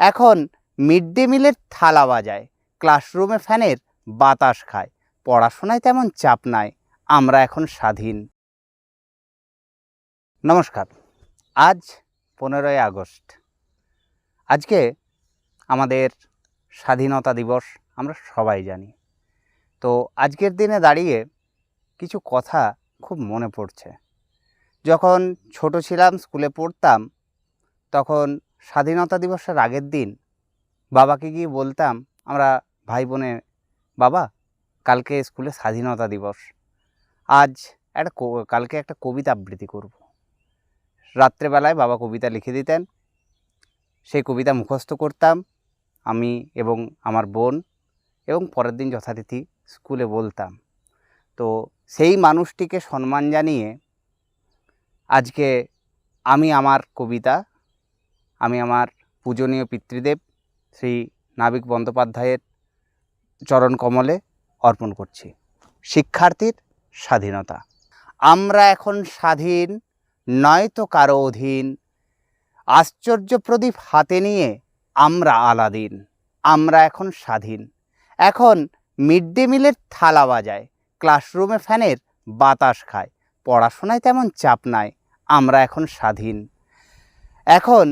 এখন mid day মিলের থালা বাজায়, ক্লাসরুমে ফ্যানের বাতাস খায়, পড়াশোনায় তেমন চাপ নাই, আমরা এখন স্বাধীন। নমস্কার। আজ 15ই আগস্ট। আজকে আমাদের স্বাধীনতা দিবস, আমরা সবাই জানি। তো আজকের দিনে দাঁড়িয়ে কিছু কথা খুব মনে পড়ছে। যখন ছোট ছিলাম, স্কুলে পড়তাম, তখন স্বাধীনতা দিবসের আগের দিন বাবাকে গিয়ে বলতাম, আমরা ভাই বোনে, বাবা কালকে স্কুলে স্বাধীনতা দিবস, আজ কালকে একটা কবিতা আবৃত্তি করব। রাত্রেবেলায় বাবা কবিতা লিখে দিতেন, সেই কবিতা মুখস্থ করতাম আমি এবং আমার বোন, এবং পরের দিন যথারীতি স্কুলে বলতাম। তো সেই মানুষটিকে সম্মান জানিয়ে আজকে আমি আমার কবিতা, আমি আমার পূজনীয় পিতৃদেব শ্রী নাবিক বন্দ্যোপাধ্যায়ের চরণ কমলে অর্পণ করছি। শিক্ষার্থীর স্বাধীনতা। আমরা এখন স্বাধীন, নয়তো কারো অধীন, আশ্চর্য প্রদীপ হাতে নিয়ে আমরা আলাদিন। আমরা এখন স্বাধীন। এখন মিড ডে মিলের থালা বাজায়, ক্লাসরুমে ফ্যানের বাতাস খায়, পড়াশোনায় তেমন চাপ নাই, আমরা এখন স্বাধীন। এখন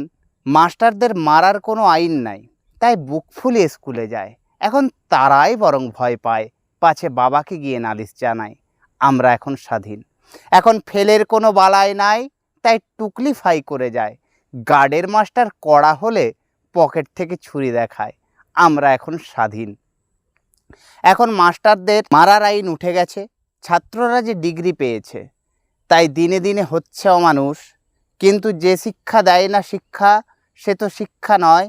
মাস্টারদের মারার কোনো আইন নাই, তাই বুক ফুলিয়ে স্কুলে যায়। এখন তারাই বরং ভয় পায়, পাছে বাবাকে গিয়ে নালিশ জানায়, আমরা এখন স্বাধীন। এখন ফেলের কোনো বালাই নাই, তাই টুকলি ফাই করে যায়। গার্ডের মাস্টার কড়া হলে পকেট থেকে ছুরি দেখায়, আমরা এখন স্বাধীন। এখন মাস্টারদের মারার আইন উঠে গেছে, ছাত্ররা যে ডিগ্রি পেয়েছে, তাই দিনে দিনে হচ্ছে অমানুষ। কিন্তু যে শিক্ষা দেয় না শিক্ষা, সে তো শিক্ষা নয়।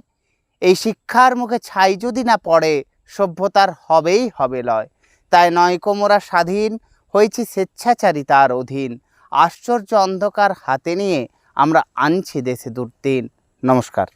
এই শিক্ষার মুখে ছাই যদি না পড়ে, সভ্যতার হবেই হবে লয়। তাই নয়কো মোরা স্বাধীন, হয়েছি স্বেচ্ছাচারিতার অধীন। আশ্চর্য অন্ধকার হাতে নিয়ে আমরা আনছি দেশে দুর্দিন। নমস্কার।